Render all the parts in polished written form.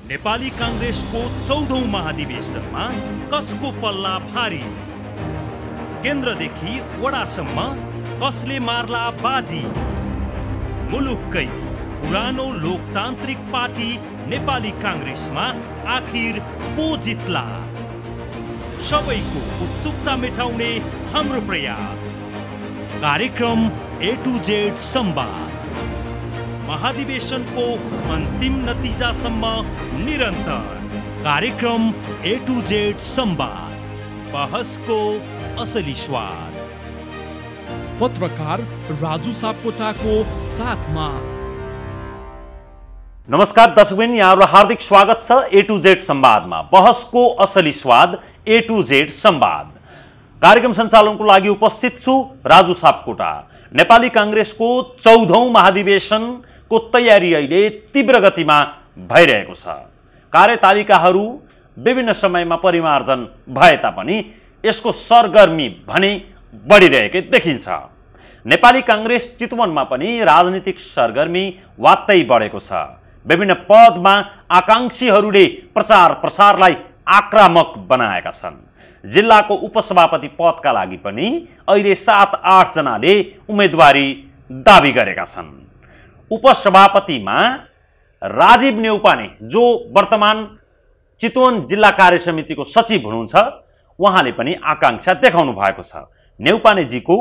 नेपाली कांग्रेसको 14औं महाधिवेशनमा कसको पल्ला भारी, केन्द्रदेखि वडासम्म कसले मार्ला बाजी, मुलुककै पुरानो लोकतान्त्रिक पार्टी नेपाली कांग्रेसमा आखिर को जित्ला, सबैको उत्सुकता मेटाउने हाम्रो प्रयास। कार्यक्रम A to Z संवाद, महाधिवेशनको अन्तिम नतिजासम्म निरन्तर। कार्यक्रम A to Z संवाद, बहसको असली स्वाद। पत्रकार राजु सापकोटाको साथमा। नमस्कार दर्शकबिन, यहाँहरुलाई हार्दिक स्वागत छ A to Z संवादमा। बहसको असली स्वाद A to Z संवाद। कार्यक्रम सञ्चालनको लागि उपस्थित छु राजु सापकोटा। नेपाली कांग्रेसको 14औं महाधिवेशनको तयारी अहिले तीव्र गतिमा भइरहेको छ। कार्यतालिकाहरू विभिन्न समयमा परिमार्जन भए तापनि यसको सरगर्मी भने बढिरहेकै देखिन्छ। नेपाली कांग्रेस चितवनमा पनि राजनीतिक सरगर्मी वात्तै बढेको छ। विभिन्न पदमा आकांक्षीहरूले प्रचार प्रसारलाई आक्रामक बनाएका छन्। जिल्लाको उपसभापति पदका लागि पनि अहिले 7-8 जनाले उम्मेदवारी दाबी गरेका छन्। उपसभापतिमा राजीव नेउपाने, जो वर्तमान चितवन जिल्ला कार्य समितिको सचिव हुनुहुन्छ, उहाँले पनि आकांक्षा देखाउनु भएको छ। नेउपानेजीको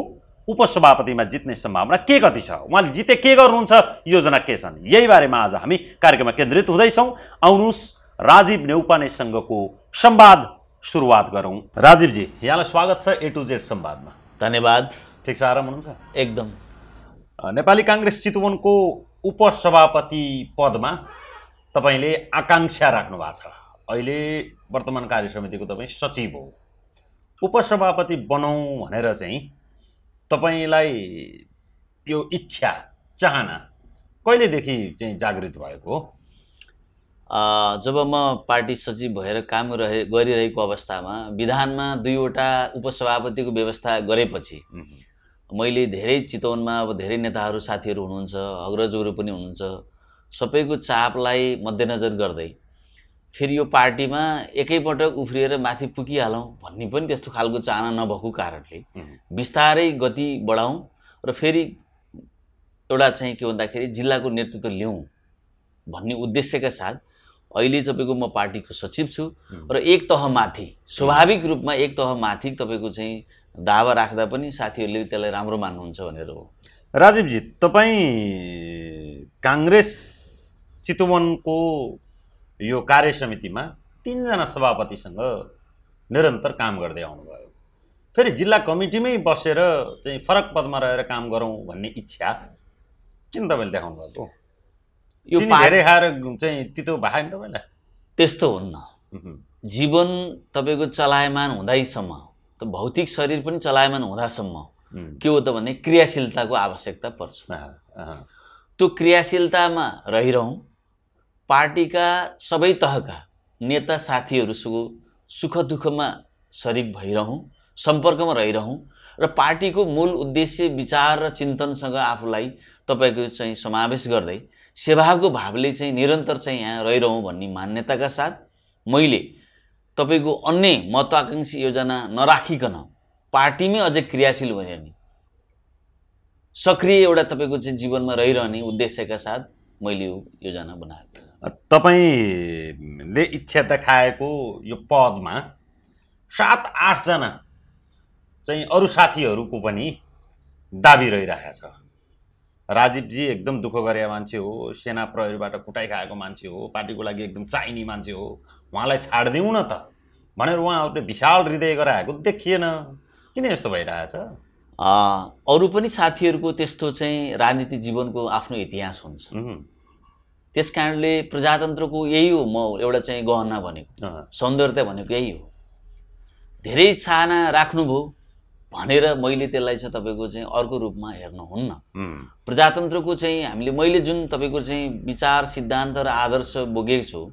उपसभापतिमा जित्ने सम्भावना के कति छ, उहाँले जिते के गर्नुहुन्छ, योजना के छन्, यही बारेमा आज हामी कार्यक्रममा केन्द्रित हुँदैछौँ। आउनुहोस् राजीव नेउपानेसँगको संवाद सुरुवात गरौँ। राजीवजी, यहाँलाई स्वागत छ A to Z संवादमा। धन्यवाद। ठिक छ, आराम हुनुहुन्छ? एकदम। नेपाली कांग्रेस चितवनको उपसभापति पदमा तपाईले आकांक्षा राख्नु भएको छ। अहिले वर्तमान कार्य समितिको तपाई सचिव हो। उपसभापति बनाऊ भनेर चाहिँ तपाईलाई यो इच्छा, चाहना कहिलेदेखि चाहिँ जागृत भएको हो? जब म पार्टी सचिव भएर काम गरिरहेको अवस्थामा विधानमा 2वटा उपसभापतिको व्यवस्था गरेपछि मैले धेरै चितवनमा अब धेरै नेताहरू साथीहरू हुनुहुन्छ, अग्रजहरू पनि हुनुहुन्छ, सबैको चापलाई मध्यनजर गर्दै फेरि यो पार्टीमा एकैपटक उफ्रिएर माथि पुगिहालौँ भन्ने पनि त्यस्तो खालको चाहना नभएको कारणले बिस्तारै गति बढाउँ र फेरि एउटा चाहिँ के भन्दाखेरि जिल्लाको नेतृत्व लिउँ भन्ने उद्देश्यका साथ अहिले तपाईको म पार्टीको सचिव छु र एक तह माथि, स्वाभाविक रूपमा एक तह माथि तपाईको चाहिँ दावा राख्दा पनि साथीहरूले त्यसलाई राम्रो मान्नुहुन्छ भनेर हो। राजीवजी, तपाई कांग्रेस चितवनको यो कार्य समितिमा 3 जना सभापतिसँग निरन्तर काम गर्दै आउनुभयो। फेरि जिल्ला कमिटीमै बसेर चाहिँ फरक पदमा रहेर काम गरौँ भन्ने इच्छा किन तपाईले देखाउनु भएको? यो धेरै खाएर चाहिँ तितो भए नि तपाईलाई? त्यस्तो हुन्न। जीवन तपाईको चलायमान हुँदैसम्म, त भौतिक शरीर पनि चलायमान हुँदासम्म के हो त भने क्रियाशीलताको आवश्यकता पर्छ। त्यो क्रियाशीलतामा रहिरहँ, पार्टीका सबै तहका नेता साथीहरूसँग सुख दुःखमा शरीक भइरहँ, सम्पर्कमा रहिरहँ र पार्टीको मूल उद्देश्य, विचार र चिन्तनसँग आफूलाई तपाईको चाहिँ समावेश गर्दै सेवाको भावले चाहिँ निरन्तर चाहिँ यहाँ रहिरहँ भन्ने मान्यताका साथ मैले तपाईको अन्य महत्त्वाकांक्षी योजना नराखिकन पार्टीमै अझै क्रियाशील भएर नि सक्रिय एउटा तपाईको चाहिँ जीवनमा रहिरहने उद्देश्यका साथ मैले यो योजना बनाएको। तपाईले इच्छा देखाएको यो पदमा 7-8 जना चाहिँ अरु साथीहरूको पनि दाबी रहिरहेको छ। राजीवजी एकदम दुःख गरे मान्छे हो, सेना प्रहरीबाट कुटाइ खाएको मान्छे हो, पार्टीको लागि एकदम चाहिने मान्छे हो, उहाँलाई छाड्दिउँ न त भनेर उहाँहरूले विशाल हृदय गराएको देखिएन। किन यस्तो भइरहेछ? अरू पनि साथीहरूको त्यस्तो चाहिँ राजनीतिक जीवनको आफ्नो इतिहास हुन्छ। त्यस कारणले प्रजातन्त्रको यही हो, म एउटा चाहिँ गहना भनेको, सौन्दर्यता भनेको यही हो। धेरै चाहना राख्नुभयो भनेर मैले त्यसलाई चाहिँ तपाईको चाहिँ अर्को रूपमा हेर्नुहुन्न। प्रजातन्त्रको चाहिँ मैले जुन तपाईको चाहिँ विचार, सिद्धान्त र आदर्श बोकेको छु,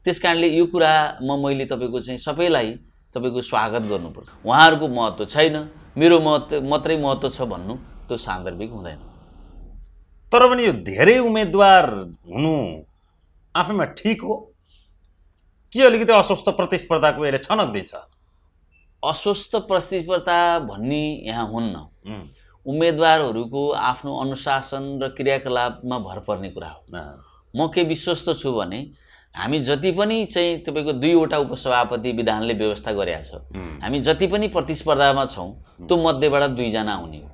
त्यस कारणले यो कुरामा मैले तपाईको चाहिँ सबैलाई तपाईको स्वागत गर्नुपर्छ। उहाँहरूको महत्त्व छैन, मेरो मात्रै महत्त्व छ भन्नु त्यो सान्दर्भिक हुँदैन। तर पनि यो धेरै उम्मेदवार हुनु आफैमा ठीक हो? के अलिकति अस्वस्थ प्रतिस्पर्धाको यसले छनक दिन्छ? अस्वस्थ प्रतिस्पर्धा भन्ने यहाँ हुन्न, उम्मेदवारहरूको आफ्नो अनुशासन र क्रियाकलापमा भर पर्ने कुरा हो। म के विश्वस्त छु भने हामी जति पनि चाहिँ तपाईको 2वटा उपसभापति विधानले व्यवस्था गरेका छ, हामी जति पनि प्रतिस्पर्धामा छौं त्यो मध्येबाट 2 जना आउने हो।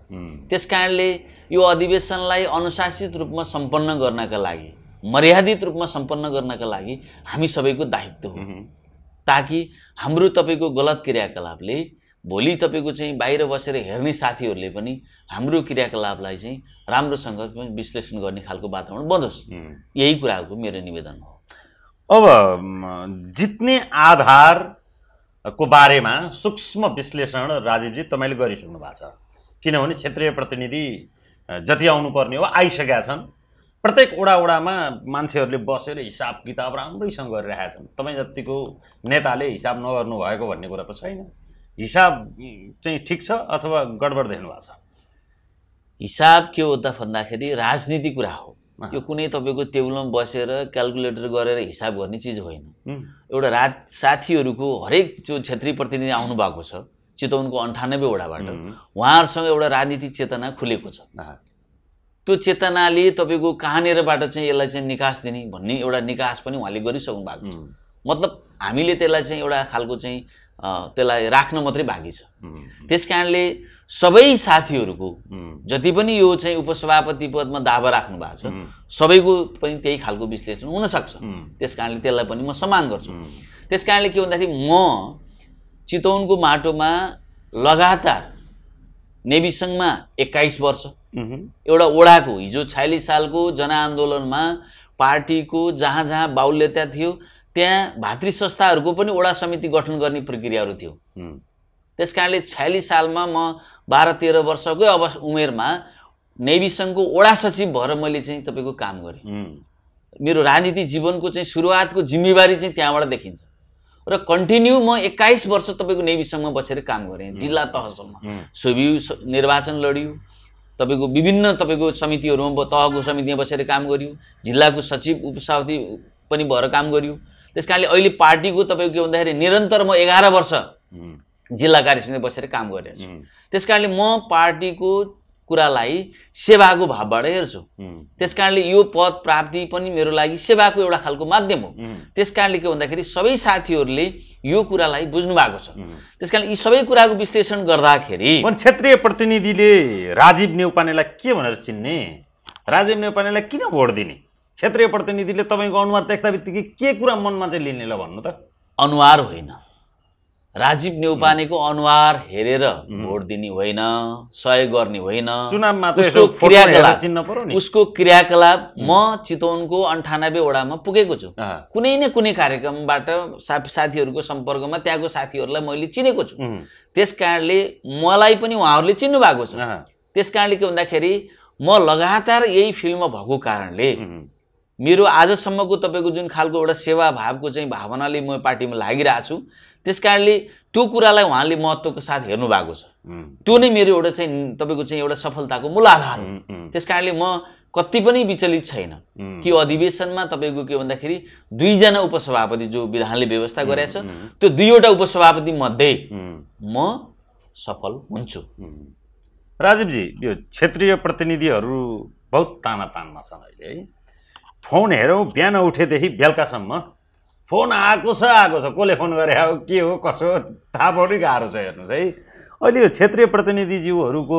त्यसकारणले यो अधिवेशनलाई अनुशासित रूपमा सम्पन्न गर्नका लागि, मर्यादित रूपमा सम्पन्न गर्नका लागि हामी सबैको दायित्व हो, ताकि हाम्रो तपाईको गलत क्रियाकलापले भोलि तपाईको चाहिँ बाहिर बसेर हेर्ने साथीहरूले पनि हाम्रो क्रियाकलापलाई चाहिँ राम्रोसँग विश्लेषण गर्ने खालको वातावरण बनोस्। यही कुराको मेरो निवेदन हो। अब जित्ने आधारको बारेमा सूक्ष्म विश्लेषण राजीवजी तपाईले गरिसक्नु भएको छ, किनभने क्षेत्रीय प्रतिनिधि जति आउनुपर्ने हो आइसकेका छन्। प्रत्येक वडामा मान्छेहरूले बसेर हिसाब किताब राम्रैसँग गरिरहेका छन्। तपाईँ जतिको नेताले हिसाब नगर्नु भएको भन्ने कुरा त छैन। हिसाब चाहिँ ठिक छ अथवा गडबड देख्नु भएको छ? हिसाब के हो त भन्दाखेरि राजनीति कुरा हो। यो कुनै तपाईको टेबलमा बसेर क्याल्कुलेटर गरेर हिसाब गर्ने चिज होइन। एउटा साथीहरूको हरेक जो क्षेत्रीय प्रतिनिधि आउनु भएको छ चितवनको 98 वडाबाट, उहाँहरूसँग एउटा राजनीतिक चेतना खुलेको छ। त्यो चेतनाले तपाईको कहाँनिरबाट चाहिँ यसलाई चाहिँ निकास दिने भन्ने एउटा निकास पनि उहाँले गरिसक्नु भएको छ। मतलब हामीले त्यसलाई चाहिँ एउटा खालको चाहिँ त्यसलाई राख्न मात्रै बाँकी छ। त्यसकारणले सबै साथीहरूको जति पनि यो चाहिँ उपसभापति पदमा दावा राख्नु भएको छ सबैको पनि त्यही खालको विश्लेषण हुन सक्छ। त्यसकारणले त्यसलाई पनि म सम्मान गर्छु। त्यसकारणले के भन्दाखेरि म चितवनको माटोमा लगातार नेविसंघमा 21 वर्ष, एउटा वडाको हिजो 46 सालको जनआन्दोलनमा पार्टीको जहाँ जहाँ बाहुल्यता थियो त्यहाँ भातृ संस्थाहरूको पनि वडा समिति गठन गर्ने प्रक्रियाहरू थियो। त्यसकारणले 46 सालमा म 12-13 वर्षकै उमेरमा नेविसंघको वडा सचिव भएर मैले चाहिँ तपाईको काम गरेँ। मेरो राजनीतिक जीवनको चाहिँ सुरुवातको जिम्मेवारी चाहिँ त्यहाँबाट देखिन्छ र कन्टिन्यू म 21 वर्ष तपाईको नेविसंघमा बसेर काम गरेँ। जिल्ला तहसम्म सोभियु निर्वाचन लडियो, तपाईको विभिन्न तपाईको समितिहरुमा तहको समितिमा बसेर काम गरियो, जिल्लाको सचिव उपसभापति पनि भएर काम गरियो। त्यसकारणले अहिले पार्टीको तपाईको के भन्दाखेरि निरन्तर म 11 वर्ष जिल्ला कार्यसमितिमा बसेर काम गरिरहेको छु। त्यसकारणले म पार्टीको कुरालाई सेवाको भावबाट हेर्छु। त्यसकारणले यो पद प्राप्ति पनि मेरो लागि सेवाको एउटा खालको माध्यम हो। त्यसकारणले के भन्दाखेरि सबै साथीहरूले यो कुरालाई बुझ्नु भएको छ। त्यसकारण यी सबै कुराको विश्लेषण गर्दाखेरि क्षेत्रीय प्रतिनिधिले राजीव न्यौपानेलाई के भनेर चिन्ने, राजीव न्यौपानेलाई किन भोट दिने? क्षेत्रीय प्रतिनिधिले तपाईको अनुहार देख्दा बित्तिकै के कुरा मनमा चाहिँ लिने ल भन्नु त? अनुहार होइन, राजीव न्यौपानेको अनुहार हेरेर भोट दिने होइन, सहयोग गर्ने होइन। चुनावमा उसको क्रियाकलाप म चितवनको 98 वडामा पुगेको छु। कुनै न कुनै कार्यक्रमबाट साथीहरूको सम्पर्कमा त्यहाँको साथीहरूलाई मैले चिनेको छु। त्यसकारणले मलाई पनि उहाँहरूले चिन्नु भएको छ। त्यसकारणले के भन्दाखेरि म लगातार यही फिल्डमा भएको कारणले मेरो आजसम्मको तपाईको जुन खालको एउटा सेवा भावको चाहिँ भावनाले म पार्टीमा लागिरहेको छु, त्यसकारणले त्यो कुरालाई उहाँले महत्त्वको साथ हेर्नु भएको छ। त्यो नै मेरो एउटा चाहिँ तपाईको चाहिँ एउटा सफलताको मूल आधार हो। त्यसकारणले म कति पनि विचलित छैन कि अधिवेशनमा तपाईको के भन्दाखेरि 2 जना उपसभापति जो विधानले व्यवस्था गरेछ त्यो 2वटा उपसभापति मध्ये म सफल हुन्छु। राजीवजी, यो क्षेत्रीय प्रतिनिधिहरू बहुत तानातानमा छन् अहिले है। फोन हेरौँ बिहान उठेदेखि बेलुकासम्म फोन आएको छ, कसले फोन गरे हो, के हो, कसो हो, थाहा पाउनै गाह्रो छ। हेर्नुहोस् है, अहिले यो क्षेत्रीय प्रतिनिधिज्यूहरूको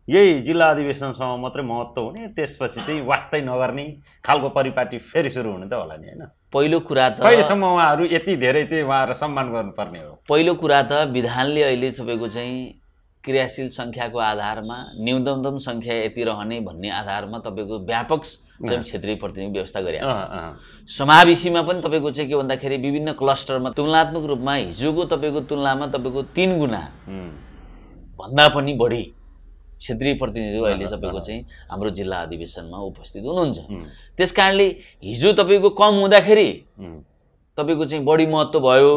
यही जिल्ला अधिवेशनसम्म मात्रै महत्त्व हुने, त्यसपछि चाहिँ वास्तै नगर्ने खालको परिपाटी फेरि सुरु हुने त होला नि, होइन? पहिलो कुरा त कहिलेसम्म उहाँहरू यति धेरै चाहिँ उहाँहरू सम्मान गर्नुपर्ने हो? पहिलो कुरा त विधानले अहिले तपाईँको चाहिँ क्रियाशील सङ्ख्याको आधारमा न्यूनतम सङ्ख्या यति रहने भन्ने आधारमा तपाईँको व्यापक चाहिँ क्षेत्रीय प्रतिनिधि व्यवस्था गरिएको छ। समावेशीमा पनि तपाईँको चाहिँ के भन्दाखेरि विभिन्न क्लस्टरमा तुलनात्मक रूपमा हिजोको तपाईँको तुलनामा तपाईँको 3 गुणा भन्दा पनि बढी क्षेत्रीय प्रतिनिधिहरू अहिले तपाईँको चाहिँ हाम्रो जिल्ला अधिवेशनमा उपस्थित हुनुहुन्छ। त्यसकारणले हिजो तपाईँको कम हुँदाखेरि तपाईँको चाहिँ बढी महत्त्व भयो,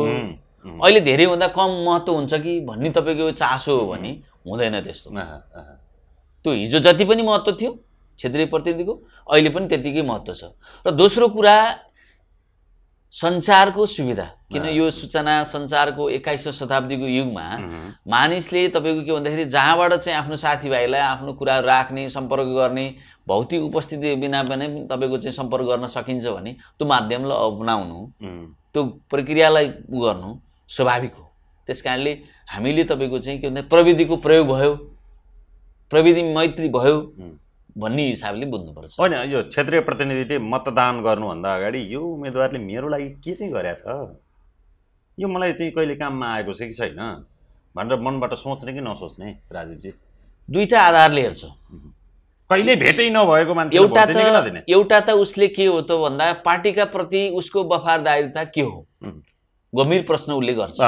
अहिले धेरै भन्दा कम महत्त्व हुन्छ कि भन्ने तपाईँको चासो हो भने हुँदैन त्यस्तो। त्यो हिजो जति पनि महत्त्व थियो क्षेत्रीय प्रतिनिधिको अहिले पनि त्यतिकै महत्त्व छ। र दोस्रो कुरा सञ्चारको सुविधा, किन यो सूचना सञ्चारको 21औं शताब्दीको युगमा मानिसले तपाईँको के भन्दाखेरि जहाँबाट चाहिँ आफ्नो साथीभाइलाई आफ्नो कुराहरू राख्ने, सम्पर्क गर्ने, भौतिक उपस्थिति बिना पनि तपाईँको चाहिँ सम्पर्क गर्न सकिन्छ भने त्यो माध्यमलाई अपनाउनु, त्यो प्रक्रियालाई गर्नु स्वाभाविक हो। त्यस कारणले हामीले तपाईँको चाहिँ के भन्दा प्रविधिको प्रयोग भयो, प्रविधि मैत्री भयो भन्ने हिसाबले बुझ्नुपर्छ। होइन, यो क्षेत्रीय प्रतिनिधिले मतदान गर्नुभन्दा अगाडि यो उम्मेदवारले मेरो लागि के चाहिँ गरेछ, यो मलाई चाहिँ कहिले काममा आएको छ कि छैन भनेर मनबाट सोच्ने कि नसोच्ने राजीवजी? दुईटा आधारले हेर्छ। कहिले भेटै नभएको मान्छे एउटा त उसले के हो त भन्दा पार्टीका प्रति उसको वफादारीता के हो, गम्भीर प्रश्न उसले गर्छ।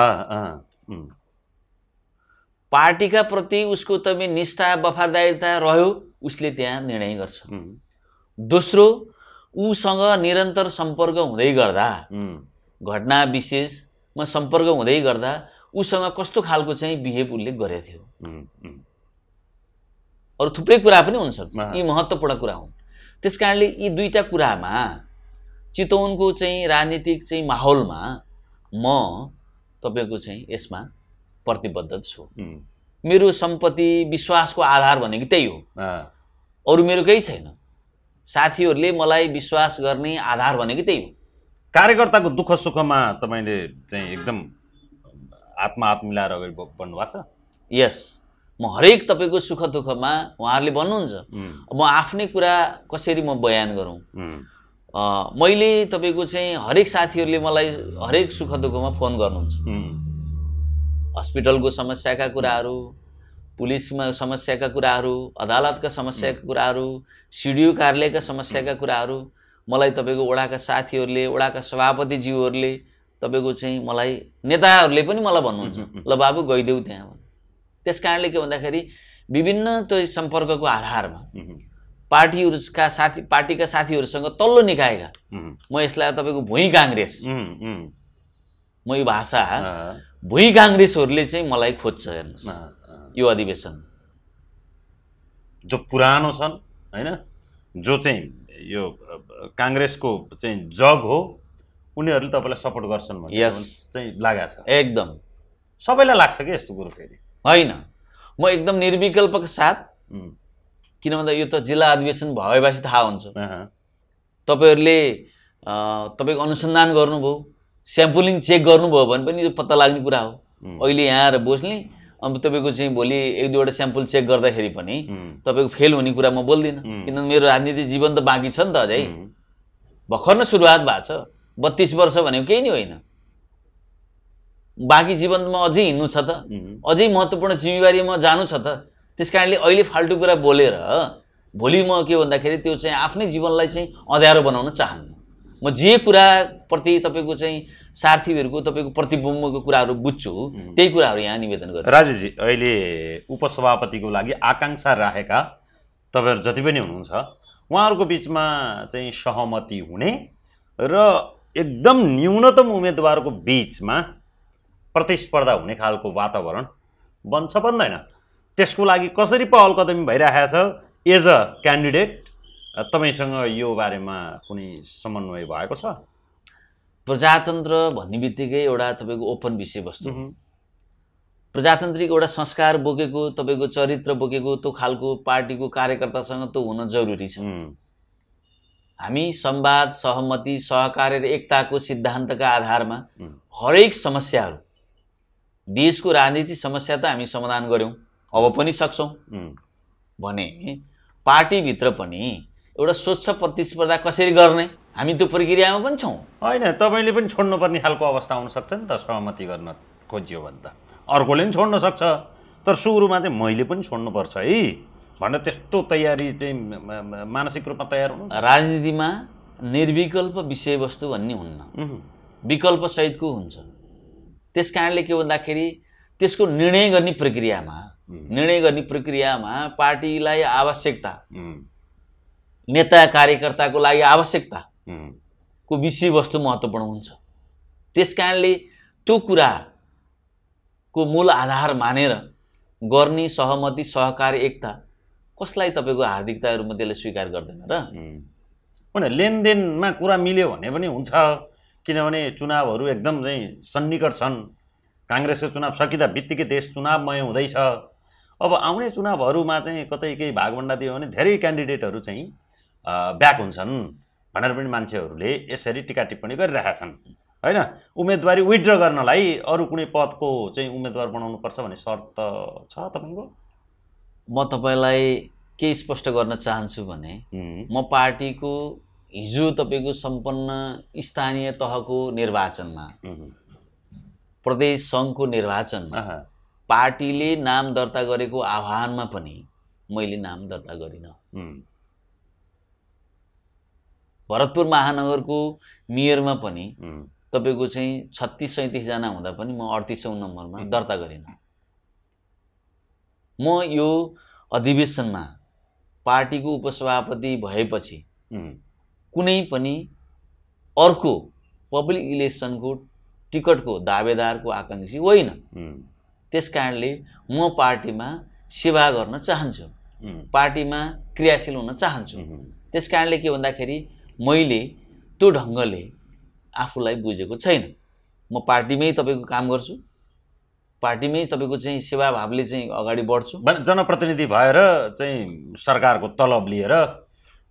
पार्टीका प्रति उसको तपाईँ निष्ठा वफादारीता रह्यो, उसले त्यहाँ निर्णय गर्छ। दोस्रो, उसँग निरन्तर सम्पर्क हुँदै गर्दा, घटना विशेषमा सम्पर्क हुँदै गर्दा उसँग कस्तो खालको चाहिँ बिहेभ उसले गरेको थियो, अरू थुप्रै कुरा पनि हुनसक्छ, यी महत्त्वपूर्ण कुरा हुन्। त्यस कारणले यी दुईटा कुरामा चितवनको चाहिँ राजनीतिक चाहिँ माहौलमा म तपाईँको चाहिँ यसमा प्रतिबद्ध छु। मेरो सम्पत्ति विश्वासको आधार भनेको त्यही हो, अरू मेरो केही छैन। साथीहरूले मलाई विश्वास गर्ने आधार भनेको त्यही हो। कार्यकर्ताको दुःख सुखमा तपाईँले चाहिँ एकदम हात मिलाएर अगाडि बढ्नु भएको छ? यस, म हरेक तपाईँको सुख दुःखमा उहाँहरूले भन्नुहुन्छ। म आफ्नै कुरा कसरी म बयान गरौँ? मैले तपाईँको चाहिँ हरेक साथीहरूले मलाई हरेक सुख दुःखमा फोन गर्नुहुन्छ। हस्पिटलको समस्याका कुराहरू, पुलिसमा समस्याका कुराहरू, अदालतका समस्याका कुराहरू, सिडिओ कार्यालयका समस्याका कुराहरू मलाई तपाईँको वडाका साथीहरूले, वडाका सभापतिज्यूहरूले, तपाईँको चाहिँ मलाई नेताहरूले पनि मलाई भन्नुहुन्छ, ल बाबु गइदेऊ त्यहाँ। त्यस कारणले के भन्दाखेरि विभिन्न त्यो सम्पर्कको आधारमा पार्टीका साथीहरूसँग तल्लो निकायका, म यसलाई तपाईँको भुइँ काङ्ग्रेस, म यो भाषा भुइँ काङ्ग्रेसहरूले चाहिँ मलाई खोज्छ। हेर्नुहोस्, यो अधिवेशन जो पुरानो छन् होइन, जो चाहिँ यो काङ्ग्रेसको चाहिँ जग हो, उनीहरूले तपाईँलाई सपोर्ट गर्छन् भन्ने चाहिँ लागेको छ। एकदम सबैलाई लाग्छ कि यस्तो कुरो? फेरि होइन, म एकदम निर्विकल्पका साथ, किन भन्दा यो त जिल्ला अधिवेशन भएपछि थाहा हुन्छ। तपाईँहरूले तपाईँको अनुसन्धान गर्नुभयो, स्याम्पलिङ चेक गर्नुभयो भने पनि यो पत्ता लाग्ने कुरा हो। अहिले यहाँ आएर बस्ने, अब तपाईँको चाहिँ भोलि एक दुईवटा स्याम्पल चेक गर्दाखेरि पनि तपाईँको फेल हुने कुरा म बोल्दिनँ, किनभने मेरो राजनीतिक जीवन त बाँकी छ नि त, अझै भर्खर नै सुरुवात भएको छ। 32 वर्ष भनेको केही नै होइन, बाँकी जीवनमा अझै हिँड्नु छ त, अझै महत्त्वपूर्ण जिम्मेवारीमा जानु छ त। त्यस कारणले अहिले फाल्टु कुरा बोलेर भोलि म के भन्दाखेरि त्यो चाहिँ आफ्नै जीवनलाई चाहिँ अँध्यारो बनाउन चाहन्न। म जे कुराप्रति तपाईँको चाहिँ साथीहरूको तपाईँको प्रतिबिम्बको कुराहरू बुझ्छु, त्यही कुराहरू यहाँ निवेदन गर्छु। राजीवजी, अहिले उपसभापतिको लागि आकाङ्क्षा राखेका तपाईँहरू जति पनि हुनुहुन्छ, उहाँहरूको बिचमा चाहिँ सहमति हुने र एकदम न्यूनतम उम्मेदवारको बिचमा प्रतिस्पर्धा हुने खालको वातावरण बन्छ बन्दैन? त्यसको लागि कसरी पहल कदमी भइरहेको छ? एज अ क्यान्डिडेट तपाईँसँग यो बारेमा कुनै समन्वय भएको छ? प्रजातन्त्र भन्ने बित्तिकै एउटा तपाईँको ओपन विषयवस्तु, प्रजातान्त्रिक एउटा संस्कार बोकेको, तपाईँको चरित्र बोकेको त्यो खालको पार्टीको कार्यकर्तासँग त्यो हुन जरुरी छ। हामी संवाद, सहमति, सहकार्य र एकताको सिद्धान्तका आधारमा हरेक समस्याहरू, देशको राजनीतिक समस्या त हामी समाधान गऱ्यौँ, अब पनि सक्छौँ भने पार्टीभित्र पनि एउटा स्वच्छ प्रतिस्पर्धा कसरी गर्ने, हामी त्यो प्रक्रियामा पनि छौँ। होइन, तपाईँले पनि छोड्नुपर्ने खालको अवस्था आउन सक्छ नि त। सहमति गर्न खोजियो भने त अर्कोले पनि छोड्न सक्छ, तर सुरुमा चाहिँ मैले पनि छोड्नुपर्छ है भनेर त्यस्तो तयारी चाहिँ मानसिक रूपमा तयार हुनु। राजनीतिमा निर्विकल्प विषयवस्तु भन्ने हुन्न, विकल्प सहितको हुन्छ। त्यस कारणले के भन्दाखेरि त्यसको निर्णय गर्ने प्रक्रियामा पार्टीलाई आवश्यकता, नेता कार्यकर्ताको लागि आवश्यकताको विषयवस्तु महत्त्वपूर्ण हुन्छ। त्यस कारणले त्यो कुराको मूल आधार मानेर गर्ने सहमति, सहकार्य, एकता कसलाई तपाईँको हार्दिकताहरूमा त्यसले स्वीकार गर्दैन र? होइन, लेनदेनमा कुरा मिल्यो भने पनि हुन्छ, किनभने चुनावहरू एकदम चाहिँ सन्निकट छन्। काङ्ग्रेसको चुनाव सकिँदा बित्तिकै देश चुनावमय हुँदैछ। अब आउने चुनावहरूमा चाहिँ कतै केही भागभन्डा दियो भने धेरै क्यान्डिडेटहरू चाहिँ ब्याक हुन्छन् भनेर पनि मान्छेहरूले यसरी टिका टिप्पणी गरिरहेका छन् होइन। उम्मेदवारी विथड्र गर्नलाई अरू कुनै पदको चाहिँ उम्मेदवार बनाउनुपर्छ भन्ने शर्त छ तपाईँको? म तपाईँलाई के स्पष्ट गर्न चाहन्छु भने म पार्टीको हिजो तपाईँको सम्पन्न स्थानीय तहको निर्वाचनमा प्रदेश सङ्घको निर्वाचनमा पार्टीले नाम दर्ता गरेको आह्वानमा पनि मैले नाम दर्ता गरिनँ। भरतपुर महानगरको मेयरमा पनि तपाईँको चाहिँ 36-37 जना हुँदा पनि म 38औं नम्बरमा दर्ता गरिनँ। म यो अधिवेशनमा पार्टीको उपसभापति भएपछि कुनै पनि अर्को पब्लिक इलेक्सनको टिकटको दावेदारको आकाङ्क्षी होइन। त्यसकारणले म पार्टीमा सेवा गर्न चाहन्छु, पार्टीमा क्रियाशील हुन चाहन्छु। त्यसकारणले के भन्दाखेरि मैले त्यो ढङ्गले आफूलाई बुझेको छैन। म पार्टीमै तपाईँको काम गर्छु, पार्टीमै तपाईँको चाहिँ सेवाभावले चाहिँ अगाडि बढ्छु। जनप्रतिनिधि भएर चाहिँ सरकारको तलब लिएर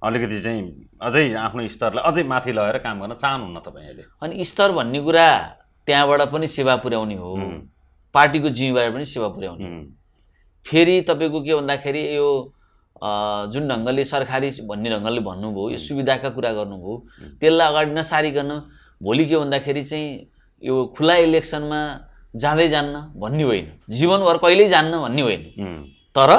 अलिकति चाहिँ अझै आफ्नो स्तरलाई अझै माथि लगेर काम गर्न चाहनुहुन्न तपाईँहरूले? अनि स्तर भन्ने कुरा त्यहाँबाट पनि सेवा पुर्याउने हो, पार्टीको जिम्मेवारी पनि सेवा पुर्याउने। फेरि तपाईँको के भन्दाखेरि यो जुन ढङ्गले सरकारी भन्ने ढङ्गले भन्नुभयो, यो सुविधाका कुरा गर्नुभयो, त्यसलाई अगाडि नसारिकन भोलि के भन्दाखेरि चाहिँ यो खुला इलेक्सनमा जाँदै जान्न भन्ने होइन, जीवनभर कहिल्यै जान्न भन्ने होइन। तर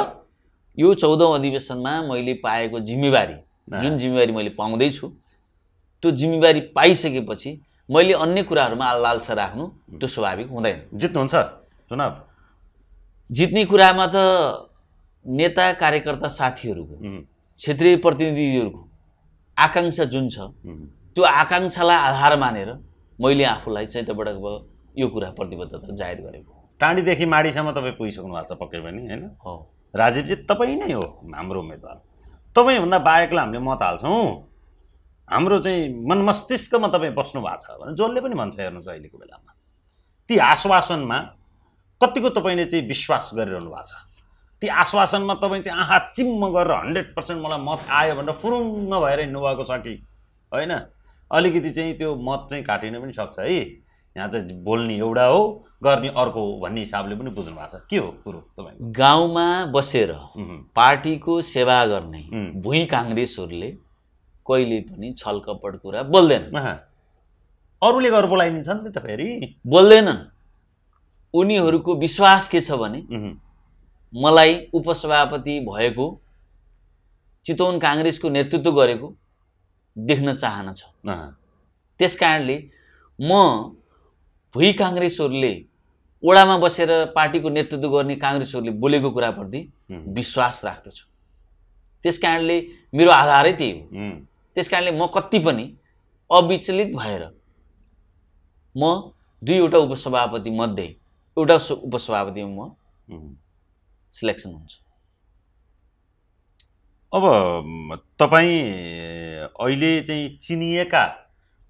यो 14औं अधिवेशनमा मैले पाएको जिम्मेवारी, जुन जिम्मेवारी मैले पाउँदैछु, त्यो जिम्मेवारी पाइसकेपछि मैले अन्य कुराहरूमा लालसा राख्नु त्यो स्वाभाविक हुँदैन। जित्नुहुन्छ चुनाव? जित्ने कुरामा त नेता कार्यकर्ता साथीहरूको, क्षेत्रीय प्रतिनिधिहरूको आकाङ्क्षा जुन छ त्यो आकाङ्क्षालाई आधार मानेर मैले आफूलाई चाहिँ त्यबाट यो कुरा प्रतिबद्धता जाहेर गरेको। टाँडीदेखि माडीसम्म तपाईँ पुगिसक्नु भएको छ पक्कै पनि होइन? हो राजीवजी, तपाईँ नै हो हाम्रो उम्मेदवार। तपाईँभन्दा बाहेकलाई हामीले मत हाल्छौँ। हाम्रो चाहिँ मन मस्तिष्कमा तपाईँ बस्नु भएको छ भने जसले पनि भन्छ हेर्नुहोस् अहिलेको बेलामा ती आश्वासनमा कतिको तपाईँले चाहिँ विश्वास गरिरहनु भएको छ। ती आश्वासनमा तपाईँ चाहिँ आँखा चिम्म गरेर 100% मलाई मत आयो भनेर फुरुङ्ग भएर हिँड्नुभएको छ कि होइन? अलिकति चाहिँ त्यो मत चाहिँ काटिन पनि सक्छ है। यहाँ चाहिँ बोल्ने एउटा हो, गर्ने अर्को हो भन्ने हिसाबले पनि बुझ्नु भएको छ। के हो कुरो तपाईँको? गाउँमा बसेर पार्टीको सेवा गर्ने भुइँ काङ्ग्रेसहरूले कहिले पनि छलकपट कुरा बोल्दैन। अरूले गरेर बोलाइदिन्छन् नि त, फेरि बोल्दैनन्। उनीहरूको विश्वास के छ भने मलाई उपसभापति भएको, चितवन काङ्ग्रेसको नेतृत्व गरेको देख्न चाहना छ। त्यसकारणले म भुइँ काङ्ग्रेसहरूले ओडामा बसेर पार्टीको नेतृत्व गर्ने काङ्ग्रेसहरूले बोलेको कुराप्रति विश्वास राख्दछु। त्यसकारणले मेरो आधारै त्यही हो। त्यसकारणले म कति पनि अविचलित भएर म 2वटा उपसभापति मध्ये एउटा उपसभापतिमा म सिलेक्सन हुन्छ। अब तपाईँ अहिले चाहिँ चिनिएका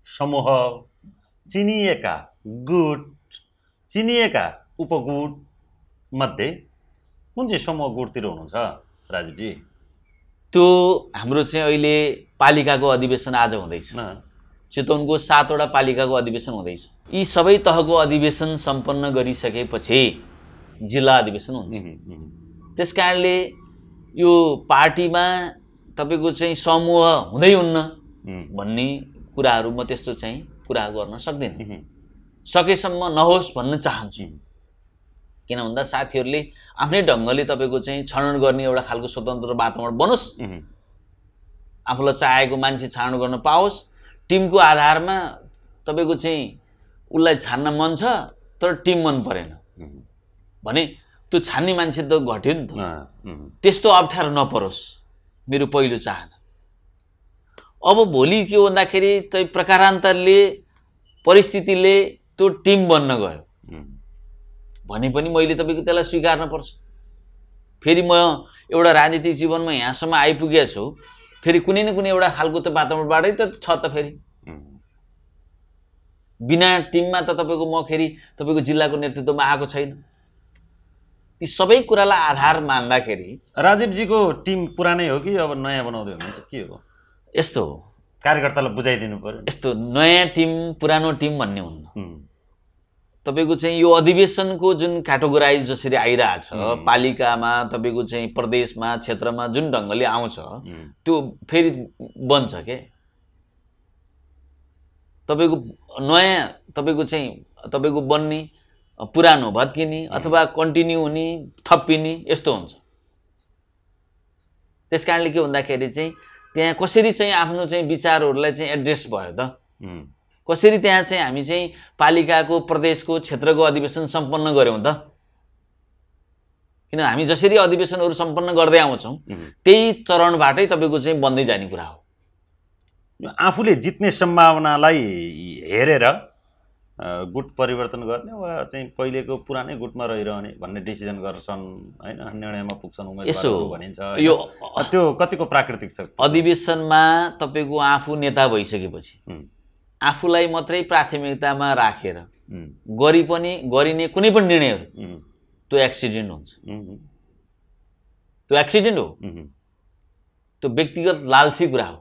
समूह, चिनिएका गुट, चिनिएका उपगुट मध्ये कुन चाहिँ समूह गुटतिर हुनुहुन्छ राजीवजी? त्यो हाम्रो चाहिँ अहिले पालिकाको अधिवेशन आज हुँदैछ। चितवनको 7वटा पालिकाको अधिवेशन हुँदैछ। यी सबै तहको अधिवेशन सम्पन्न गरिसकेपछि जिल्ला अधिवेशन हुन्छ। त्यसकारणले यो पार्टीमा तपाईँको चाहिँ समूह हुँदै हुन्न भन्ने कुराहरू म त्यस्तो चाहिँ कुरा गर्न सक्दिनँ। सकेसम्म नहोस् भन्न चाहन्छु। किन भन्दा साथीहरूले आफ्नै ढङ्गले तपाईँको चाहिँ छनौट गर्ने एउटा खालको स्वतन्त्र वातावरण बनोस्, आफूलाई चाहेको मान्छे छानौट गर्न पाओस्। टिमको आधारमा तपाईँको चाहिँ उसलाई छान्न मन छ तर टिम मन परेन भने त्यो छान्ने मान्छे त घट्यो नि त। त्यस्तो अप्ठ्यारो नपरोस् मेरो पहिलो चाहना। अब भोलि के भन्दाखेरि चाहिँ प्रकारान्तरले परिस्थितिले त्यो टिम बन्न गयो भने पनि मैले तपाईँको त्यसलाई स्वीकार्न पर्छ। फेरि म एउटा राजनीतिक जीवनमा यहाँसम्म आइपुगेको छु, फेरि कुनै न कुनै एउटा खालको त वातावरणबाटै त छ त। फेरि बिना टिममा त तपाईँको म खेरि तपाईँको जिल्लाको नेतृत्वमा आएको छैन। ती सबै कुरालाई आधार मान्दाखेरि राजीवजीको टिम पुरानै हो कि अब नयाँ बनाउँदै हुनुहुन्छ, के हो? यस्तो हो, कार्यकर्तालाई बुझाइदिनु पर्यो। यस्तो नयाँ टिम पुरानो टिम भन्ने हुन्न। तपाईँको चाहिँ यो अधिवेशनको जुन क्याटेगोराइज जसरी आइरहेछ, पालिकामा तपाईँको चाहिँ प्रदेशमा क्षेत्रमा जुन ढङ्गले आउँछ त्यो फेरि बन्छ के। तपाईँको नयाँ तपाईँको चाहिँ तपाईँको बन्ने, पुरानो भत्किने अथवा कन्टिन्यू हुने, थप्पिने, यस्तो हुन्छ। त्यस कारणले के भन्दाखेरि चाहिँ त्यहाँ कसरी चाहिँ आफ्नो चाहिँ विचारहरूलाई चाहिँ एड्रेस भयो त, कसरी त्यहाँ चाहिँ हामी चाहिँ पालिकाको प्रदेशको क्षेत्रको अधिवेशन सम्पन्न गऱ्यौँ त। किन हामी जसरी अधिवेशनहरू सम्पन्न गर्दै आउँछौँ त्यही चरणबाटै तपाईँको चाहिँ बन्दै जाने कुरा हो। आफूले जित्ने सम्भावनालाई हेरेर गुट परिवर्तन गर्ने वा चाहिँ पहिलेको पुरानै गुटमा रहिरहने भन्ने डिसिजन गर्छन् हैन, निर्णयमा पुग्छन् उम्मेदवारहरू भनिन्छ। यो त्यो कतिको प्राकृतिक छ? अधिवेशनमा तपाईँको आफू नेता भइसकेपछि आफूलाई मात्रै प्राथमिकतामा राखेर गरिने कुनै पनि निर्णयहरू त्यो एक्सिडेन्ट हुन्छ। त्यो एक्सिडेन्ट हो, त्यो व्यक्तिगत लालसी कुरा हो।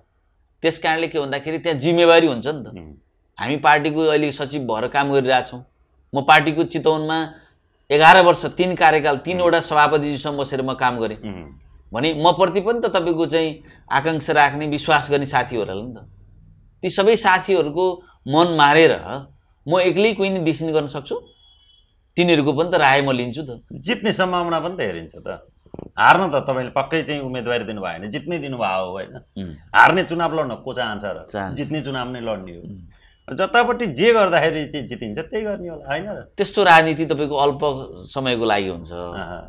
त्यस कारणले के भन्दाखेरि त्यहाँ जिम्मेवारी हुन्छ नि त। हामी पार्टीको अहिले सचिव भएर काम गरिरहेछौँ। म पार्टीको चितवनमा 11 वर्ष 3 कार्यकाल 3वटा सभापतिजीसँग बसेर म काम गरेँ भने म प्रति पनि त तपाईँको चाहिँ आकाङ्क्षा राख्ने, विश्वास गर्ने साथीहरू होला नि त। ती सबै साथीहरूको मन मारेर म एक्लै कुनै डिसिजन गर्न सक्छु? तिनीहरूको पनि त राय म लिन्छु त। जित्ने सम्भावना पनि त हेरिन्छ त। हार्न त तपाईँले पक्कै चाहिँ उम्मेदवारी दिनुभयो होइन, जित्नै दिनुभयो होइन। हार्ने चुनाव लड्न को चाहन्छ र? जित्ने चुनाव नै लड्ने हो। जतापट्टि जे गर्दाखेरि चाहिँ जितिन्छ त्यही गर्ने होला होइन र? त्यस्तो राजनीति तपाईँको अल्प समयको लागि हुन्छ,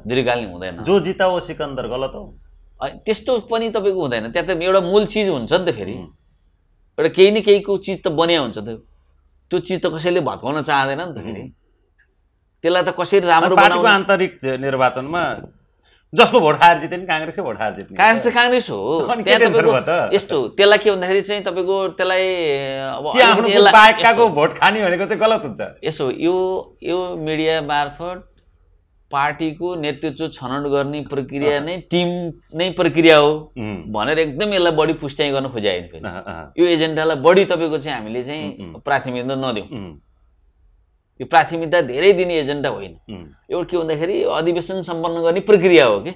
दीर्घकालीन हुँदैन। जो जिताओ सिकन्दर गलत हो त्यस्तो पनि तपाईँको हुँदैन। त्यहाँ त एउटा मूल चिज हुन्छ नि त। फेरि एउटा केही न केहीको चिज त बनिया हुन्छ त। त्यो चिज त कसैले भत्काउन चाहँदैन नि त। फेरि त्यसलाई त कसरी राम्रो पार्टीको आन्तरिक निर्वाचनमा जसको भोट हार जिते नि काङ्ग्रेसकै भोट हार जित्ने। काङ्ग्रेस त काङ्ग्रेस हो। त्यहाँ तपाईँको यस्तो त्यसलाई के भन्दाखेरि चाहिँ तपाईँको त्यसलाई अब बाहेकको भोट खाने भनेको चाहिँ गलत हुन्छ। यसो यो मिडिया मार्फत पार्टीको नेतृत्व छनौट गर्ने प्रक्रिया नै टिम नै प्रक्रिया हो भनेर एकदम यसलाई बढी पुष्टाइ गर्न खोजियो। फेरि यो एजेन्डालाई बढी तपाईँको चाहिँ हामीले चाहिँ प्राथमिकता नदिउँ। यो प्राथमिकता धेरै दिने एजेन्डा होइन। एउटा के भन्दाखेरि अधिवेशन सम्पन्न गर्ने प्रक्रिया हो कि।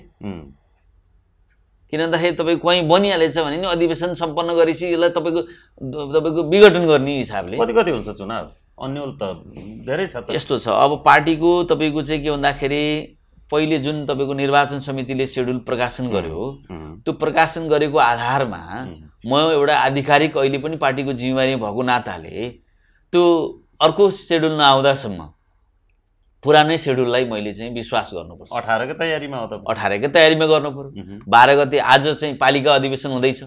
किन भन्दाखेरि तपाईँ कहीँ बनिहालेछ भने नि अधिवेशन सम्पन्न गरेपछि यसलाई तपाईँको विघटन गर्ने हिसाबले कति हुन्छ चुनाव? अन्यल त धेरै छ। यस्तो छ अब पार्टीको तपाईँको चाहिँ के भन्दाखेरि पहिले जुन तपाईँको निर्वाचन समितिले सेड्युल प्रकाशन गर्यो त्यो प्रकाशन गरेको आधारमा म एउटा आधिकारिक अहिले पनि पार्टीको जिम्मेवारी भएको नाताले त्यो अर्को सेड्युल नआउँदासम्म पुरानै सेड्युललाई मैले चाहिँ विश्वास गर्नुपर्छ। 18 को तयारीमा हो त। 18 को तयारीमा गर्नु पर्यो। 12 गते आज चाहिँ पालिका अधिवेशन हुँदैछ।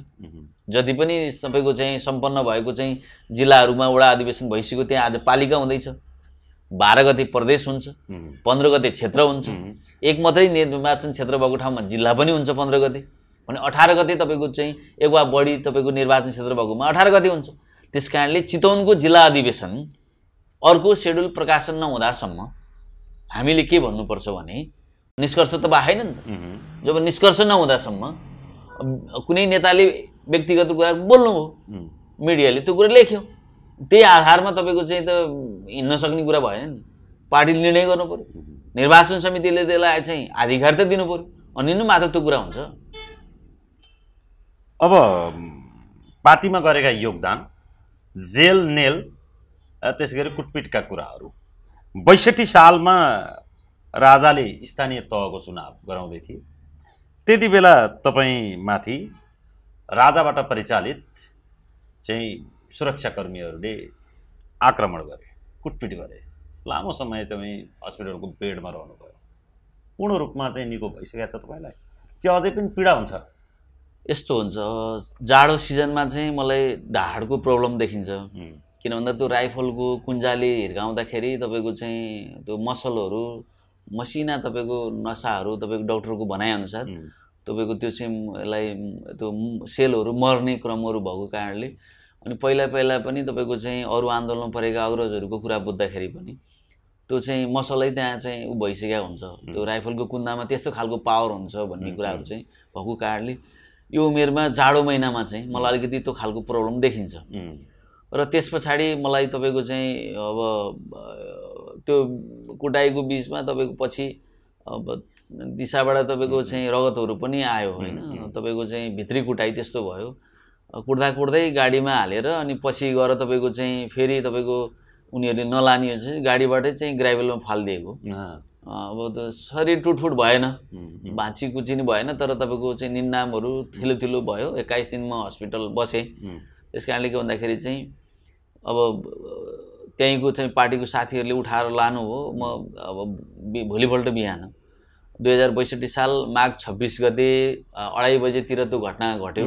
जति पनि तपाईँको चाहिँ सम्पन्न भएको चाहिँ जिल्लाहरूमा वडा अधिवेशन भइसक्यो त्यहाँ आज पालिका हुँदैछ। 12 गते प्रदेश हुन्छ, 15 गते क्षेत्र हुन्छ। एक मात्रै निर्वाचन क्षेत्र भएको ठाउँमा जिल्ला पनि हुन्छ 15 गते भने 18 गते तपाईँको चाहिँ एक वा बढी तपाईँको निर्वाचन क्षेत्र भएकोमा 18 गते हुन्छ। त्यस कारणले चितवनको जिल्ला अधिवेशन अर्को सेड्युल प्रकाशन नहुँदासम्म हामीले के भन्नुपर्छ भने निष्कर्ष त भएन नि त। जब निष्कर्ष नहुँदासम्म कुनै नेताले व्यक्तिगत कुरा बोल्नु हो, मिडियाले त्यो कुरा लेख्यो, त्यही आधारमा तपाईँको चाहिँ त हिँड्न सक्ने कुरा भएन नि। पार्टीले निर्णय गर्नु पर्यो, निर्वाचन समितिले त्यसलाई चाहिँ अधिकार त दिनु पर्यो, अनि नै मात्र त्यो कुरा हुन्छ। अब पार्टीमा गरेका योगदान, जेल नेल, त्यसै कुटपिटका कुराहरू 62 सालमा राजाले स्थानीय तहको चुनाव गराउँदै थिए। त्यति बेला तपाईमाथि राजाबाट परिचालित चाहिँ सुरक्षाकर्मीहरूले आक्रमण गरे, कुटपिट गरे। लामो समय तपाईँ हस्पिटलको बेडमा रहनुभयो। पूर्ण रूपमा चाहिँ निको भइसकेको छ तपाईँलाई कि अझै पनि पीडा हुन्छ? यस्तो हुन्छ, जाडो सिजनमा चाहिँ मलाई ढाडको प्रब्लम देखिन्छ। किन भन्दा त्यो राइफलको कुन्जाले हिर्काउँदाखेरि तपाईँको चाहिँ त्यो मसलहरू मसिना तपाईँको नसाहरू तपाईँको डाक्टरको भनाइअनुसार तपाईँको त्यो चाहिँ यसलाई त्यो सेलहरू मर्ने क्रमहरू भएको कारणले अनि पहिला पनि तपाईँको चाहिँ अरू आन्दोलनमा परेका अग्रजहरूको कुरा बुझ्दाखेरि पनि त्यो चाहिँ मसलै त्यहाँ चाहिँ उ भइसकेको हुन्छ। त्यो राइफलको कुन्दामा त्यस्तो खालको पावर हुन्छ भन्ने कुराहरू चाहिँ भएको कारणले यो उमेरमा जाडो महिनामा चाहिँ मलाई अलिकति त्यो खालको प्रब्लम देखिन्छ। र त्यस पछाडि मलाई तपाईँको चाहिँ अब त्यो कुटाइको बिचमा तपाईँको पछि अब दिशाबाट तपाईँको चाहिँ रगतहरू पनि आयो होइन, तपाईँको चाहिँ भित्री कुटाइ त्यस्तो भयो। कुट्दै गाडीमा हालेर अनि पछि गएर तपाईँको चाहिँ फेरि तपाईँको उनीहरूले नलाने चाहिँ गाडीबाटै चाहिँ ग्राभेलमा फालिदिएको। अब त शरीर टुटफुट भएन, भाँची कुचिनी भएन, तर तपाईँको चाहिँ निन्नामहरू ठुलो भयो। 21 दिन म हस्पिटल बसेँ। त्यस कारणले के भन्दाखेरि चाहिँ अब त्यहीँको चाहिँ पार्टीको साथीहरूले उठाएर लानु हो। म अब भोलिपल्ट बिहान 2062 साल माघ 26 गते 2:30 बजेतिर त्यो घटना घट्यो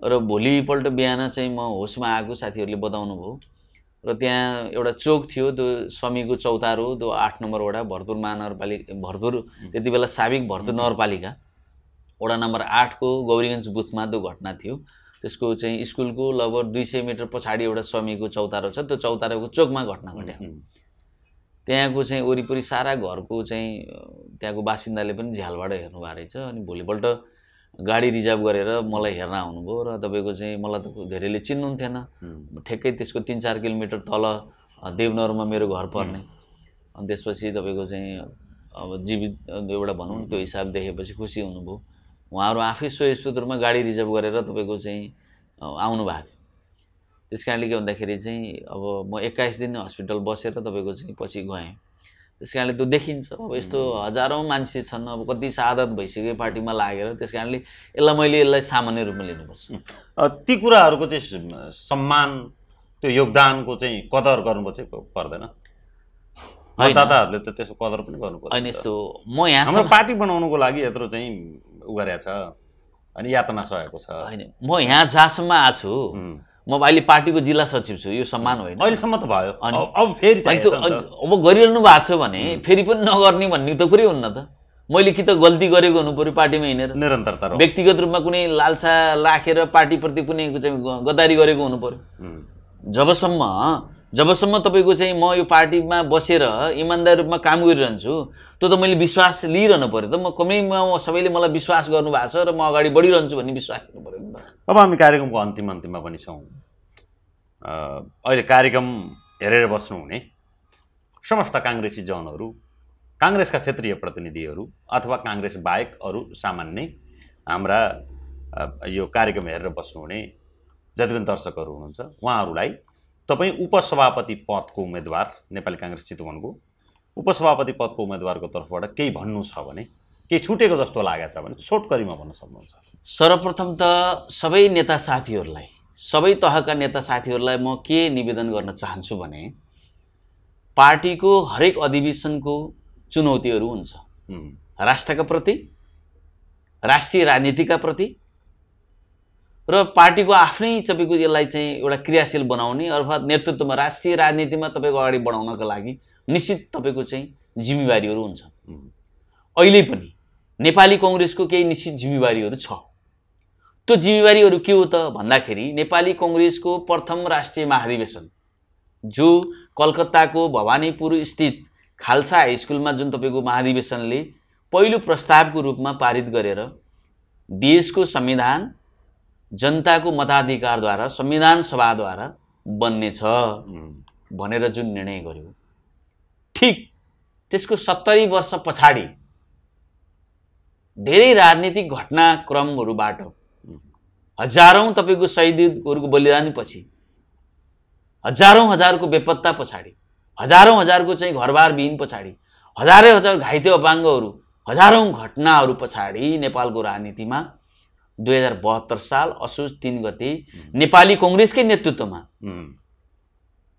र भोलिपल्ट बिहान चाहिँ म होसमा आएको साथीहरूले बताउनु भयो। र त्यहाँ एउटा चोक थियो, त्यो समीको चौतारो, त्यो 8 नम्बर वडा भरतपुर महानगरपालिका, भरतपुर त्यति बेला साबिक भरतपुर नगरपालिका वडा नम्बर 8 को गौरीगञ्ज बुथमा त्यो घटना थियो। त्यसको चाहिँ स्कुलको लगभग 200 मिटर पछाडि एउटा समीको चौतारो छ, त्यो चौतारोको चोकमा घटना घट्यो। त्यहाँको चाहिँ वरिपरि सारा घरको चाहिँ त्यहाँको बासिन्दाले पनि झ्यालबाट हेर्नु भएको रहेछ। अनि भोलिपल्ट गाडी रिजर्भ गरेर मलाई हेर्न आउनुभयो र तपाईँको चाहिँ मलाई त धेरैले चिन्नुहुन्थेन। ठ्याक्कै त्यसको 3-4 किलोमिटर तल देवनगरमा मेरो घर पर्ने। अनि त्यसपछि तपाईँको चाहिँ अब जीवित एउटा भनौँ त्यो हिसाब देखेपछि खुसी हुनुभयो। उहाँहरू आफै स्वस्फूर्त गाडी रिजर्भ गरेर तपाईँको चाहिँ आउनु भएको थियो। त्यस कारणले के भन्दाखेरि चाहिँ अब म 21 दिन हस्पिटल बसेर तपाईँको चाहिँ पछि गएँ। त्यस कारणले त्यो देखिन्छ अब यस्तो हजारौँ मान्छे छन्, अब कति शहादत भइसक्यो पार्टीमा लागेर। त्यस कारणले यसलाई सामान्य रूपमा लिनुपर्छ। ती कुराहरूको चाहिँ सम्मान, त्यो योगदानको चाहिँ कदर गर्नु चाहिँ पर्दैन? मतदाताहरूले त त्यसको कदर पनि गर्नुपर्छ। होइन यस्तो म यहाँ हाम्रो पार्टी बनाउनुको लागि यत्रो चाहिँ उ गरेको छ अनि यातना सहेको छ। होइन म यहाँ जहाँसम्म आएको छु, म अहिले पार्टीको जिल्ला सचिव छु, यो सम्मान होइन। अहिलेसम्म त भयो, अब फेरि अब गरिरहनु भएको छ भने फेरि पनि नगर्ने भन्ने त कुरै हुन्न त। मैले कि त गल्ती गरेको हुनु पर्यो पार्टीमा हिँडेर, निरन्तरता व्यक्तिगत रूपमा कुनै लालसा राखेर पार्टीप्रति कुनै चाहिँ गद्दारी गरेको हुनु पर्यो। जबसम्म तपाईँको चाहिँ म यो पार्टीमा बसेर इमान्दार रूपमा काम गरिरहन्छु, त्यो त मैले विश्वास लिइरहनु पर्यो त। म कमैमा सबैले मलाई विश्वास गर्नु भएको छ र म अगाडि बढिरहन्छु भन्ने विश्वास गर्नु पर्यो नि त। अब हामी कार्यक्रमको अन्तिममा पनि छौँ। अहिले कार्यक्रम हेरेर बस्नुहुने समस्त काङ्ग्रेसी जनहरू, काङ्ग्रेसका क्षेत्रीय प्रतिनिधिहरू अथवा काङ्ग्रेस बाहेक अरू सामान्य हाम्रा यो कार्यक्रम हेरेर बस्नुहुने जति पनि दर्शकहरू हुनुहुन्छ, उहाँहरूलाई तपाईँ उपसभापति पदको उम्मेदवार, नेपाली काङ्ग्रेस चितवनको उपसभापति पदको उम्मेदवारको तर्फबाट केही भन्नु छ भने, केही छुटेको जस्तो लागेको छ भने छोटकरीमा भन्न सक्नुहुन्छ? सर्वप्रथम त सबै नेता साथीहरूलाई, सबै तहका नेता साथीहरूलाई म के निवेदन गर्न चाहन्छु भने, पार्टीको हरेक अधिवेशनको चुनौतीहरू हुन्छ, राष्ट्रका प्रति, राष्ट्रिय राजनीतिका प्रति र पार्टीको आफ्नै तपाईँको यसलाई चाहिँ एउटा क्रियाशील बनाउने अर्थात् नेतृत्वमा राष्ट्रिय राजनीतिमा तपाईँको अगाडि बढाउनका लागि निश्चित तपाईँको चाहिँ जिम्मेवारीहरू हुन्छ। अहिले पनि नेपाली काङ्ग्रेसको केही निश्चित जिम्मेवारीहरू छ। त्यो जिम्मेवारीहरू के हो त भन्दाखेरि, नेपाली काङ्ग्रेसको प्रथम राष्ट्रिय महाधिवेशन जो कलकत्ताको भवानीपुर स्थित खालसा हाई स्कुलमा जुन तपाईँको महाधिवेशनले पहिलो प्रस्तावको रूपमा पारित गरेर देशको संविधान जनताको मताधिकारद्वारा संविधान सभाद्वारा बन्नेछ भनेर जुन निर्णय गर्यो, ठिक त्यसको 70 वर्ष पछाडि धेरै राजनीतिक घटनाक्रमहरूबाट, हजारौं तपाईँको शहीदहरूको बलिदानपछि, हजारौं बेपत्ता पछाडि, हजारौं चाहिँ घरबार विहीन पछाडि, हजार घाइते अपाङ्गहरू, हजारौं घटनाहरू पछाडि नेपालको राजनीतिमा 2072 साल असोज 3 गते नेपाली काङ्ग्रेसकै नेतृत्वमा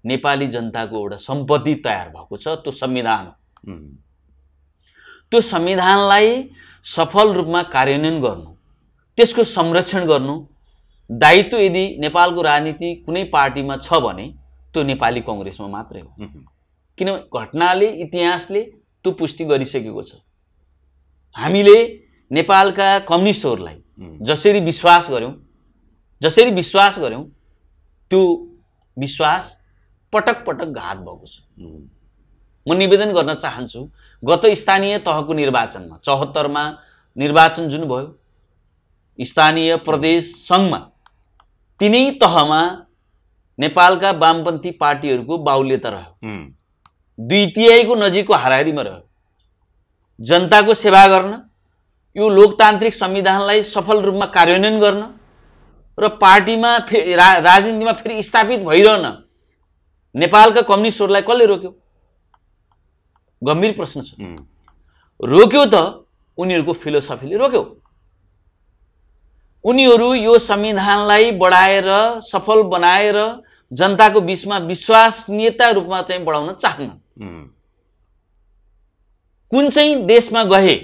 नेपाली जनताको एउटा सम्पत्ति तयार भएको छ, त्यो संविधान हो। त्यो संविधानलाई सफल रूपमा कार्यान्वयन गर्नु, त्यसको संरक्षण गर्नु दायित्व यदि नेपालको राजनीति कुनै पार्टीमा छ भने त्यो नेपाली काङ्ग्रेसमा मात्रै हो। किनभने घटनाले, इतिहासले त्यो पुष्टि गरिसकेको छ। हामीले नेपालका कम्युनिस्टहरूलाई जसरी विश्वास गर्यौं त्यो विश्वास पटक पटक घात भएको छ। म निवेदन गर्न चाहन्छु, गत स्थानीय तहको निर्वाचनमा 74 मा निर्वाचन जुन भयो स्थानीय प्रदेश सङ्घमा, तिनै तहमा नेपालका वामपन्थी पार्टीहरूको बाहुल्यता रह्यो। 2/3 को नजिकको हाराहारीमा रह्यो। जनताको सेवा गर्न, यो लोकतान्त्रिक संविधानलाई सफल रूपमा कार्यान्वयन गर्न र पार्टीमा राजनीतिमा फेरि स्थापित भइरहन नेपालका कम्युनिस्टहरूलाई कसले रोक्यो? गम्भीर प्रश्न छ। रोक्यो त उनीहरूको फिलोसफीले रोक्यो। उनीहरू यो संविधानलाई बढाएर सफल बनाएर जनताको बीचमा विश्वसनीयता रूपमा चाहिँ बढाउन चाहन्न। कुन चाहिँ देशमा गए,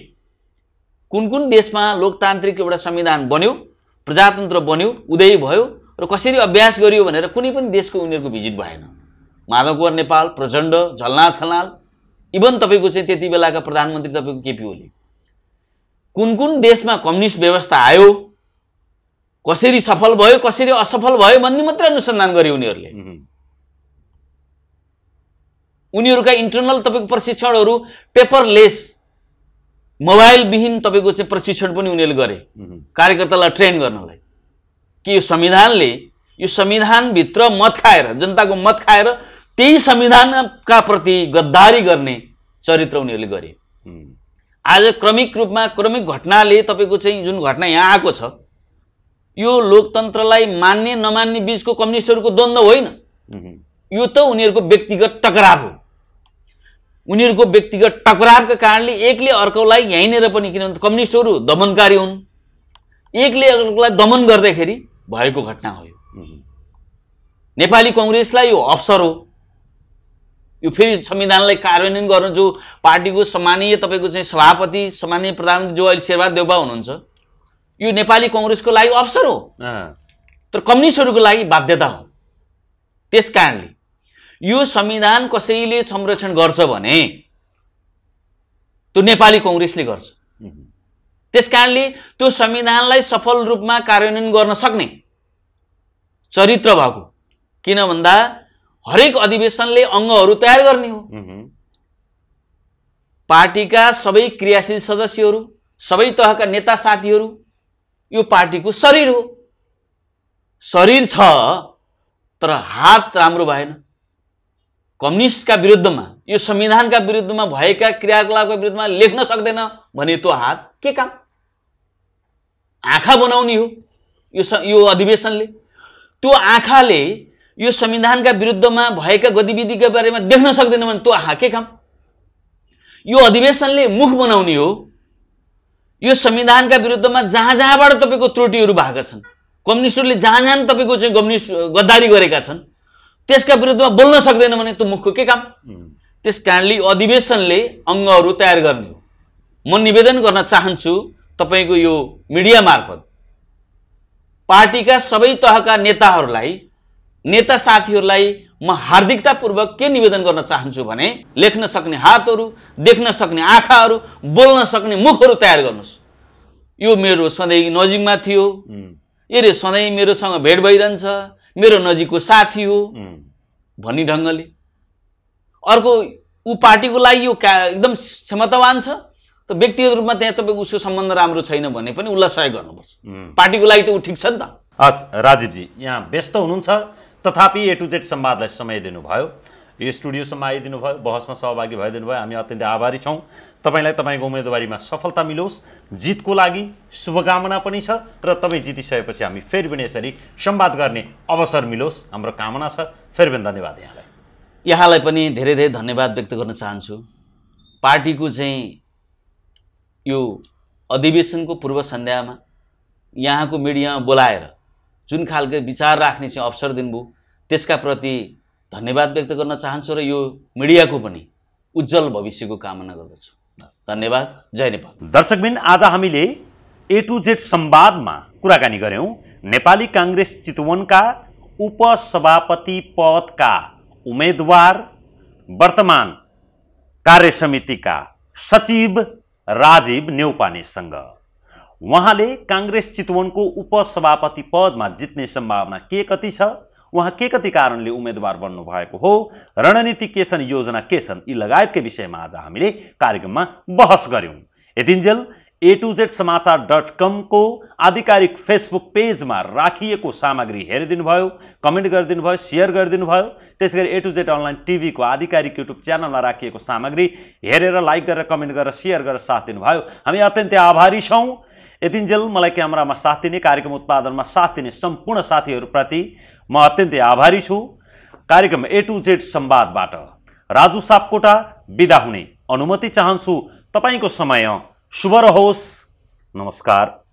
कुन देशमा लोकतान्त्रिक एउटा संविधान बन्यो, प्रजातन्त्र बन्यो, उदय भयो र कसरी अभ्यास गरियो भनेर कुनै पनि देशको उनीहरूको भिजिट भएन। माधव कुँवर नेपाल, प्रचण्ड, झलनाथ खनाल, इभन तपाईको चाहिँ त्यति बेलाका प्रधानमन्त्री तपाईको केपी ओली, कुन देशमा कम्युनिस्ट व्यवस्था आयो, कसरी सफल भयो, कसरी असफल भयो भन्ने मात्र अनुसन्धान गरे उनीहरूले। उनीहरूका इन्टरनल तपाईको प्रशिक्षणहरू पेपरलेस, मोबाइल विहीन तपाईको चाहिँ प्रशिक्षण पनि उनीहरूले गरे कार्यकर्तालाई ट्रेन गर्नलाई, कि यो संविधानले, यो संविधानभित्र मत खाएर, जनताको मत खाएर त्यही संविधानका प्रति गद्दारी गर्ने चरित्र उनीहरूले गरे। आज क्रमिक रूपमा क्रमिक घटनाले तपाईको चाहिँ जुन घटना यहाँ आएको छ, यो लोकतन्त्रलाई मान्ने नमान्ने बीचको कम्युनिस्टहरूको द्वन्द्व होइन, यो त उनीहरूको व्यक्तिगत टकराव हो। उनीहरूको व्यक्तिगत टकरावका कारणले एकले अर्कोलाई यहीँनिर पनि, किनभने कम्युनिस्टहरू दमनकारी हुन्, एकले अर्कोलाई दमन गर्दाखेरि भएको घटना हो। नेपाली कांग्रेसलाई यो अवसर हो, यो फेरि संविधानलाई कार्यान्वयन गर्न जो पार्टीको सम्मानीय तपाईको चाहिँ सभापति, सम्मानीय प्रधानमन्त्री जो अहिले शेरबहादुर देउबा हुनुहुन्छ, यो नेपाली कांग्रेसको लागि अवसर हो, तर कम्युनिस्टहरूको लागि बाध्यता हो। त्यसकारणले यो संविधान कसैले संरक्षण गर्छ भने त्यो नेपाली कांग्रेसले गर्छ। त्यसकारणले त्यो संविधानलाई सफल रूपमा कार्यान्वयन गर्न सक्ने चरित्र भएको, किन भन्दा हरेक अधिवेशनले अङ्गहरू तयार गर्ने हो। पार्टीका सबै क्रियाशील सदस्यहरू, सबै तहका नेता साथीहरू यो पार्टीको शरीर हो। शरीर छ तर हात राम्रो भएन। कम्युनिस्टका विरुद्धमा, यो संविधानका विरुद्धमा भएका क्रियाकलापका विरुद्धमा लेख्न सक्दैन भने त्यो हात के काम? आँखा बनाउने हो यो अधिवेशनले। त्यो आँखाले यो संविधानका विरुद्धमा भएका गतिविधिका बारेमा देख्न सक्दैन भने त्यो आँखा के काम? यो अधिवेशनले मुख बनाउने हो। यो संविधानका विरुद्धमा जहाँ जहाँबाट तपाईको त्रुटिहरू भएका छन्, कम्युनिस्टहरूले जहाँ जहाँ तपाईको चाहिँ कम्युनिस्ट गद्दारी गरेका छन्, त्यसका विरुद्धमा बोल्न सक्दैन भने त्यो मुखको के काम? त्यसकारणले अधिवेशनले अङ्गहरू तयार गर्ने हो। म निवेदन गर्न चाहन्छु तपाईको यो मिडिया मार्फत पार्टीका सबै तहका नेताहरूलाई, नेता साथीहरूलाई म हार्दिकतापूर्वक के निवेदन गर्न चाहन्छु भने लेख्न सक्ने हातहरू, देख्न सक्ने आँखाहरू, बोल्न सक्ने मुखहरू तयार गर्नुहोस्। यो मेरो सधैँ नजिकमा थियो, यसले सधैँ मेरोसँग भेट भइरहन्छ, मेरो नजिकको साथी हो भन्ने ढङ्गले। अर्को ऊ पार्टीको लागि यो एकदम क्षमतावान छ, त व्यक्तिगत रूपमा त्यहाँ तपाईँको उसको सम्बन्ध राम्रो छैन भने पनि उसलाई सहयोग गर्नुपर्छ। पार्टीको लागि त ऊ ठिक छ नि त। हस् राजीवजी, यहाँ व्यस्त हुनुहुन्छ तथापि A to Z संवादलाई समय दिनुभयो, यो स्टुडियोसम्म आइदिनु भयो, बहसमा सहभागी भइदिनु भयो, हामी अत्यन्तै आभारी छौँ। तपाईलाई तपाईँको उम्मेदवारीमा सफलता मिलोस्, जितको लागि शुभकामना पनि छ र तपाईँ जितिसकेपछि हामी फेरि पनि यसरी संवाद गर्ने अवसर मिलोस्, हाम्रो कामना छ। फेरि पनि धन्यवाद यहाँलाई। यहाँलाई पनि धेरै धेरै धन्यवाद व्यक्त गर्न चाहन्छु। पार्टीको चाहिँ यो अधिवेशनको पूर्व सन्ध्यामा यहाँको मिडियामा बोलाएर जुन खालको विचार राख्ने चाहिँ अवसर दिनुभयो त्यसका प्रति धन्यवाद व्यक्त गर्न चाहन्छु र यो मिडियाको पनि उज्जवल भविष्यको कामना गर्दछु। धन्यवाद। जय नेपाल। दर्शकबिन, आज हामीले A to Z संवादमा कुराकानी गर्यौं नेपाली कांग्रेस चितवनका उपसभापति पदका उम्मेदवार, वर्तमान कार्य समितिका सचिव राजीव न्यौपानेसँग। उहाँले कांग्रेस चितवनको उपसभापति पदमा जित्ने सम्भावना के कति छ, उहाँ के कति कारणले उम्मेदवार बन्नु भएको हो, रणनीति के छन्, योजना के छन्, यी लगायतकै विषयमा आज हामीले कार्यक्रममा बहस गर्यौं। यतिन्जेल a2zsamaचार.com को आधिकारिक फेसबुक पेजमा राखिएको सामग्री हेरिदिनु भयो, कमेन्ट गरिदिनु भयो, शेयर गरिदिनु भयो। त्यसैगरी A2Z अनलाइन टिभी को आधिकारिक युट्युब च्यानलमा राखिएको सामग्री हेरेर लाइक गरेर कमेन्ट गरेर शेयर गरेर साथ दिनुभयो, हामी अत्यन्तै आभारी छौं। यतिन्जेल मलाई क्यामेरामा साथ दिने, कार्यक्रम उत्पादनमा साथ दिने सम्पूर्ण साथीहरूप्रति म अत्यन्तै आभारी छु। कार्यक्रम A2Z संवादबाट राजु सापकोटा बिदा हुने अनुमति चाहन्छु। तपाईको समय शुभ रहोस्। नमस्कार।